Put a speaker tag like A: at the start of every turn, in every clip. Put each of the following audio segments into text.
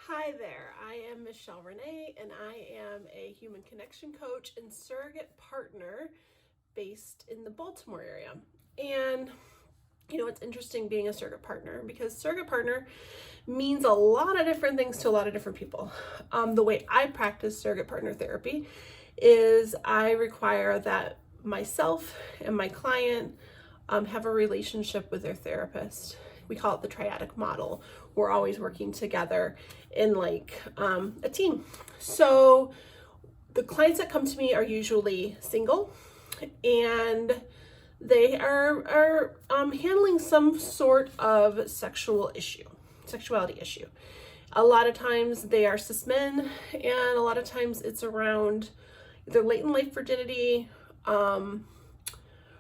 A: Hi there, I am Michelle Renee, and I am a human connection coach and surrogate partner based in the Baltimore area. And you know, it's interesting being a surrogate partner because surrogate partner means a lot of different things to a lot of different people. The way I practice surrogate partner therapy is I require that myself and my client have a relationship with their therapist. We call it the triadic model. We're always working together in like a team. So the clients that come to me are usually single, and they are handling some sort of sexuality issue. A lot of times they are cis men, and a lot of times it's around either late in life virginity,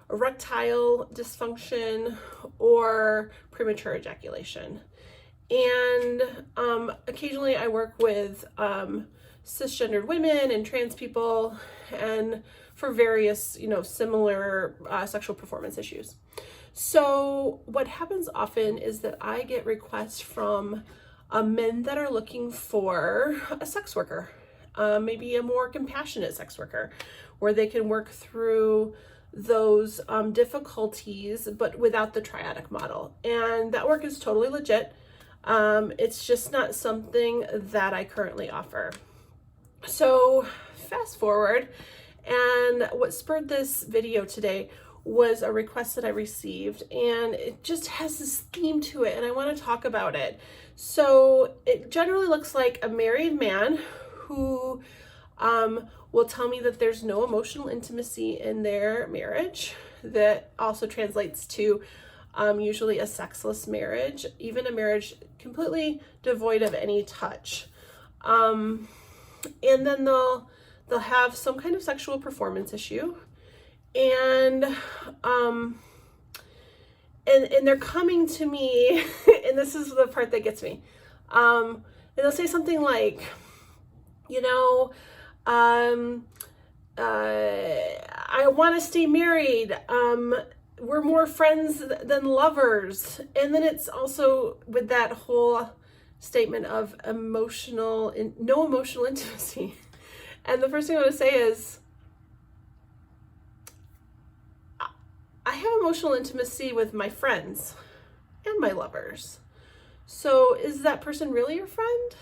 A: erectile dysfunction, or premature ejaculation. And occasionally I work with cisgendered women and trans people, and for various, similar sexual performance issues. So what happens often is that I get requests from men that are looking for a sex worker, maybe a more compassionate sex worker, where they can work through those difficulties, but without the triadic model. And that work is totally legit. It's just not something that I currently offer. So fast forward, and what spurred this video today was a request that I received, and it just has this theme to it, and I want to talk about it. So it generally looks like a married man who will tell me that there's no emotional intimacy in their marriage. That also translates to usually a sexless marriage, even a marriage completely devoid of any touch. And then they'll have some kind of sexual performance issue, and they're coming to me, and this is the part that gets me. And they'll say something like, I want to stay married. We're more friends than lovers. And then it's also with that whole statement of no emotional intimacy. And the first thing I want to say is, I have emotional intimacy with my friends and my lovers. So is that person really your friend?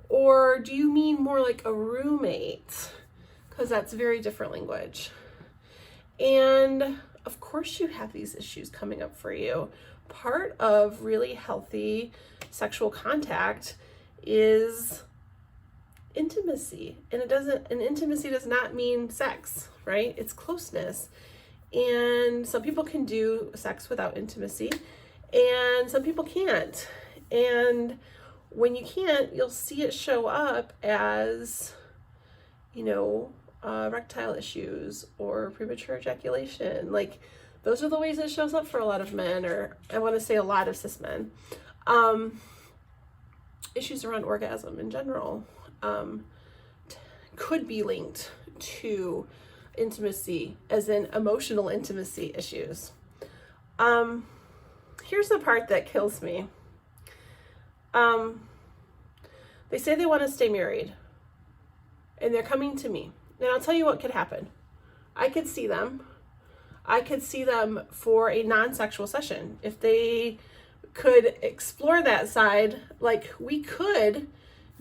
A: Or do you mean more like a roommate? Because that's very different language. And of course you have these issues coming up for you. Part of really healthy sexual contact is intimacy. And intimacy does not mean sex, right? It's closeness. And some people can do sex without intimacy, and some people can't. And when you can't, you'll see it show up as, erectile issues or premature ejaculation. Like, those are the ways it shows up for a lot of men, or I want to say a lot of cis men. Issues around orgasm in general could be linked to intimacy, as in emotional intimacy issues. Here's the part that kills me. They say they want to stay married, and they're coming to me. And I'll tell you what could happen. I could see them for a non-sexual session. If they could explore that side, like, we could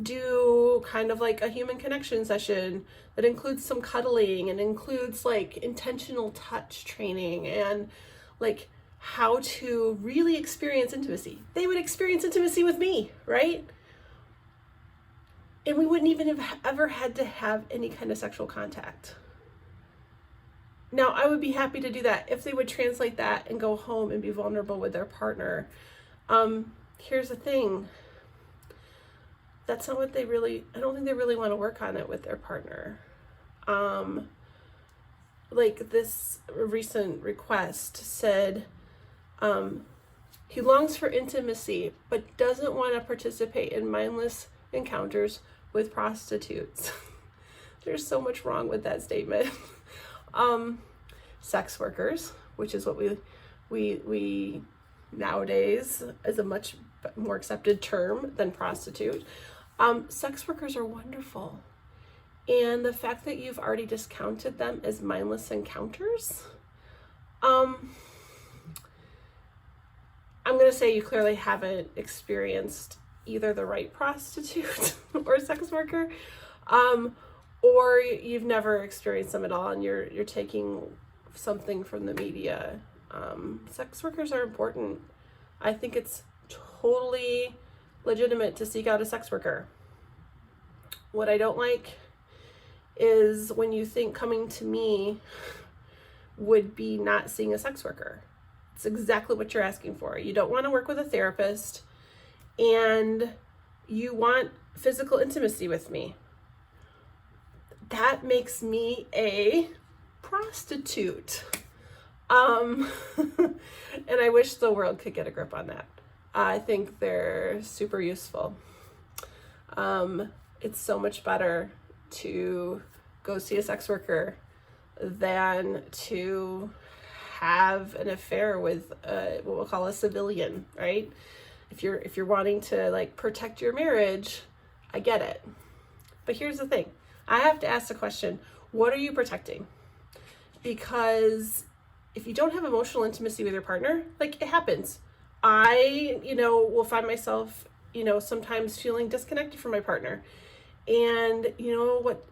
A: do kind of like a human connection session that includes some cuddling and includes like intentional touch training and like how to really experience intimacy. They would experience intimacy with me, right? And we wouldn't even have ever had to have any kind of sexual contact. Now, I would be happy to do that if they would translate that and go home and be vulnerable with their partner. Here's the thing. That's not what I don't think they really want to work on it with their partner. Like this recent request said, he longs for intimacy, but doesn't want to participate in mindless encounters with prostitutes. There's so much wrong with that statement. Sex workers, which is what we nowadays is a much more accepted term than prostitute. Sex workers are wonderful. And the fact that you've already discounted them as mindless encounters, I'm going to say you clearly haven't experienced either the right prostitute or sex worker, or you've never experienced them at all and you're taking something from the media. Sex workers are important. I think it's totally legitimate to seek out a sex worker. What I don't like is when you think coming to me would be not seeing a sex worker. It's exactly what you're asking for. You don't want to work with a therapist and you want physical intimacy with me. That makes me a prostitute. And I wish the world could get a grip on that. I think they're super useful. It's so much better to go see a sex worker than to have an affair with what we'll call a civilian, right? If you're wanting to like protect your marriage, I get it. But here's the thing. I have to ask the question, what are you protecting? Because if you don't have emotional intimacy with your partner, like it happens. I, will find myself, sometimes feeling disconnected from my partner. And you know what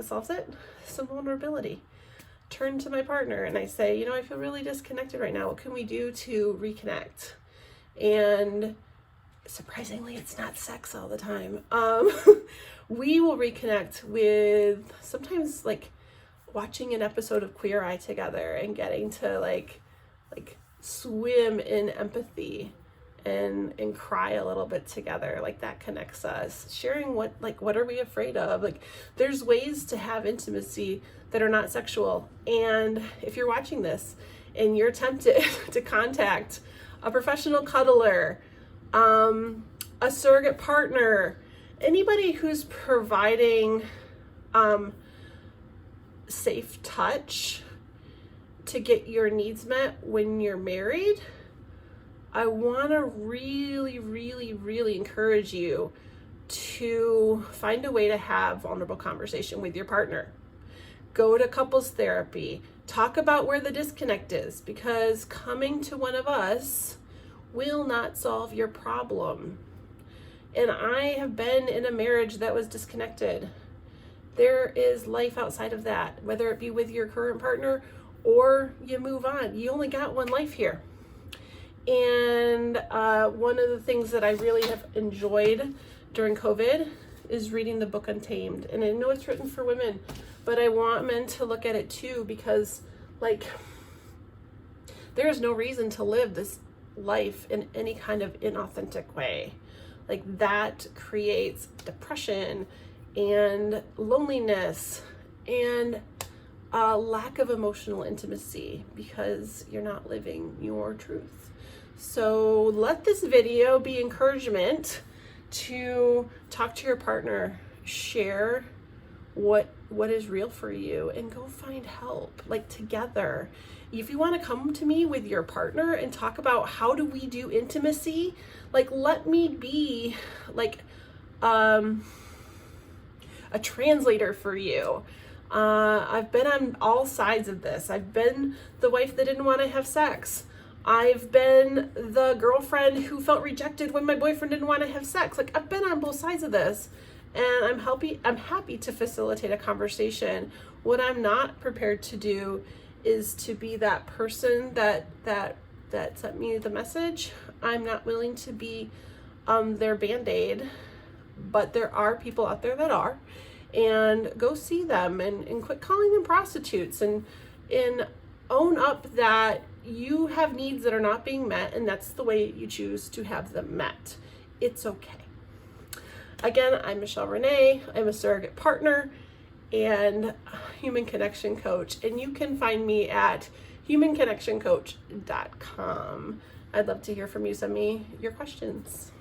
A: solves it? Some vulnerability. Turn to my partner and I say, I feel really disconnected right now. What can we do to reconnect? And surprisingly, it's not sex all the time. We will reconnect with sometimes like watching an episode of Queer Eye together and getting to like swim in empathy and cry a little bit together. Like that connects us. Sharing what are we afraid of? Like there's ways to have intimacy that are not sexual. And if you're watching this and you're tempted to contact a professional cuddler, a surrogate partner, anybody who's providing safe touch to get your needs met when you're married, I want to really, really, really encourage you to find a way to have vulnerable conversation with your partner. Go to couples therapy. Talk about where the disconnect is, because coming to one of us will not solve your problem. And I have been in a marriage that was disconnected. There is life outside of that, whether it be with your current partner or you move on. You only got one life here. And one of the things that I really have enjoyed during COVID is reading the book Untamed. And I know it's written for women, but I want men to look at it too, because there is no reason to live this life in any kind of inauthentic way. That creates depression and loneliness and a lack of emotional intimacy because you're not living your truth. So let this video be encouragement to talk to your partner, share what is real for you, and go find help, together. If you want to come to me with your partner and talk about how do we do intimacy, let me be a translator for you. I've been on all sides of this. I've been the wife that didn't want to have sex. I've been the girlfriend who felt rejected when my boyfriend didn't want to have sex. I've been on both sides of this, and I'm happy to facilitate a conversation. What I'm not prepared to do is to be that person that sent me the message. I'm not willing to be their Band-Aid, but there are people out there that are. And go see them and quit calling them prostitutes and own up that you have needs that are not being met, and that's the way you choose to have them met. It's okay. Again, I'm Michelle Renee. I'm a surrogate partner and human connection coach, and you can find me at humanconnectioncoach.com. I'd love to hear from you. Send me your questions.